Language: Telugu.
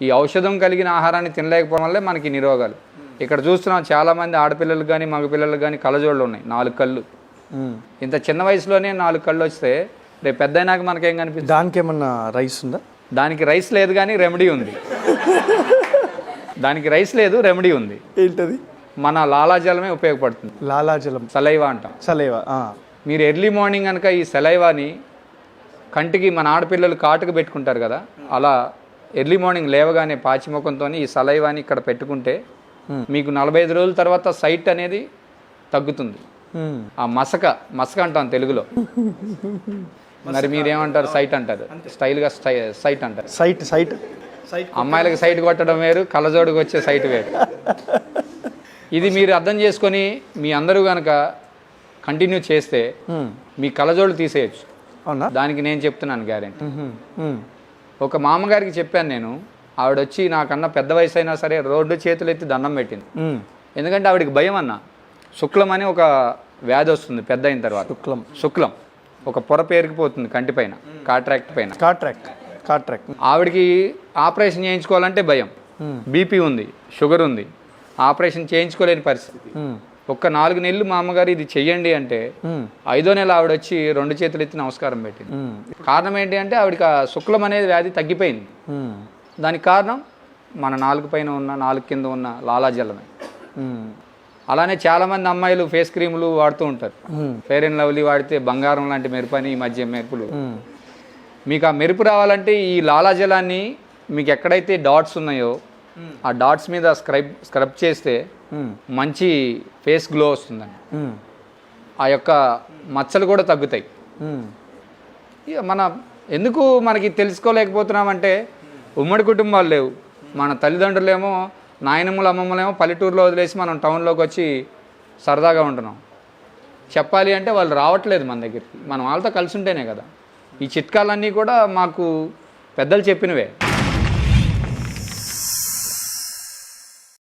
ఈ ఔషధం కలిగిన ఆహారాన్ని తినలేకపోవడం వల్లే మనకి నిరోగాలు. ఇక్కడ చూస్తున్నాం చాలామంది ఆడపిల్లలకు కానీ మగపిల్లలకు కానీ కళ్ళజోళ్ళు ఉన్నాయి, 4 కళ్ళు. ఇంత చిన్న వయసులోనే 4 కళ్ళు వస్తే రేపు పెద్ద అయినాక మనకేం కనిపిస్తుంది? దానికి ఏమన్నా రైస్ ఉందా? దానికి రైస్ లేదు కానీ రెమెడీ ఉంది. దానికి రైస్ లేదు, రెమెడీ ఉంది. ఏంటది? మన లాలాజలమే ఉపయోగపడుతుంది. లాలాజలం, సలైవా అంటాం. సలైవా. మీరు ఎర్లీ మార్నింగ్ కనుక ఈ సలైవాని కంటికి మన ఆడపిల్లలు కాటుకు పెట్టుకుంటారు కదా, అలా ఎర్లీ మార్నింగ్ లేవగానే పాచిముఖంతో ఈ సలైవాని ఇక్కడ పెట్టుకుంటే మీకు 45 రోజుల తర్వాత సైట్ అనేది తగ్గుతుంది. ఆ మసక అంటాం తెలుగులో. మరి మీరేమంటారు? సైట్ అంటారు, స్టైల్గా సైట్ అంటారు. సైట్ అమ్మాయిలకు సైట్ కొట్టడం వేరు, కళ్ళజోడుకు వచ్చే సైట్ వేరు. ఇది మీరు అర్థం చేసుకొని మీ అందరూ కనుక కంటిన్యూ చేస్తే మీ కళ్ళజోడు తీసేయచ్చు. అవునా? దానికి నేను చెప్తున్నాను గ్యారెంటీ. ఒక మామగారికి చెప్పాను నేను, ఆవిడ వచ్చి నాకన్నా పెద్ద వయసు అయినా సరే రోడ్డు చేతులు ఎత్తి దండం పెట్టింది. ఎందుకంటే ఆవిడకి భయం అన్న. శుక్లం అని ఒక వ్యాధి వస్తుంది పెద్ద అయిన తర్వాత. శుక్లం ఒక పొర పేరుకుపోతుంది కంటిపైన, కాట్రాక్ట్ పైన. కాట్రాక్ట్. ఆవిడకి ఆపరేషన్ చేయించుకోవాలంటే భయం. బీపీ ఉంది, షుగర్ ఉంది, ఆపరేషన్ చేయించుకోలేని పరిస్థితి. ఒక్క 4 నెలలు మా అమ్మగారు ఇది చెయ్యండి అంటే 5వ నెల ఆవిడ వచ్చి 2 చేతులు ఎత్తి నమస్కారం పెట్టింది. కారణం ఏంటి అంటే ఆవిడకి ఆ శుక్లం అనేది వ్యాధి తగ్గిపోయింది. దానికి కారణం మన నాలుగు పైన ఉన్న, నాలుగు కింద ఉన్న లాలాజలమే. అలానే చాలామంది అమ్మాయిలు ఫేస్ క్రీములు వాడుతూ ఉంటారు. ఫెయిర్ అండ్ లవ్లీ వాడితే బంగారం లాంటి మెరుపు అని ఈ మధ్య మెరుపులు. మీకు ఆ మెరుపు రావాలంటే ఈ లాలాజలాన్ని మీకు ఎక్కడైతే డాట్స్ ఉన్నాయో ఆ డాట్స్ మీద స్క్రబ్ చేస్తే మంచి ఫేస్ గ్లో వస్తుందండి. ఆ యొక్క మచ్చలు కూడా తగ్గుతాయి. ఇక ఎందుకు మనకి తెలుసుకోలేకపోతున్నామంటే ఉమ్మడి కుటుంబాలు లేవు. మన తల్లిదండ్రులేమో, నాయనమ్మలు అమ్మమ్మలేమో పల్లెటూరులో వదిలేసి మనం టౌన్లోకి వచ్చి సరదాగా ఉంటున్నాం. చెప్పాలి అంటే వాళ్ళు రావట్లేదు మన దగ్గరికి. మనం వాళ్ళతో కలిసి ఉంటేనే కదా. ఈ చిట్కాలన్నీ కూడా మాకు పెద్దలు చెప్పినవే.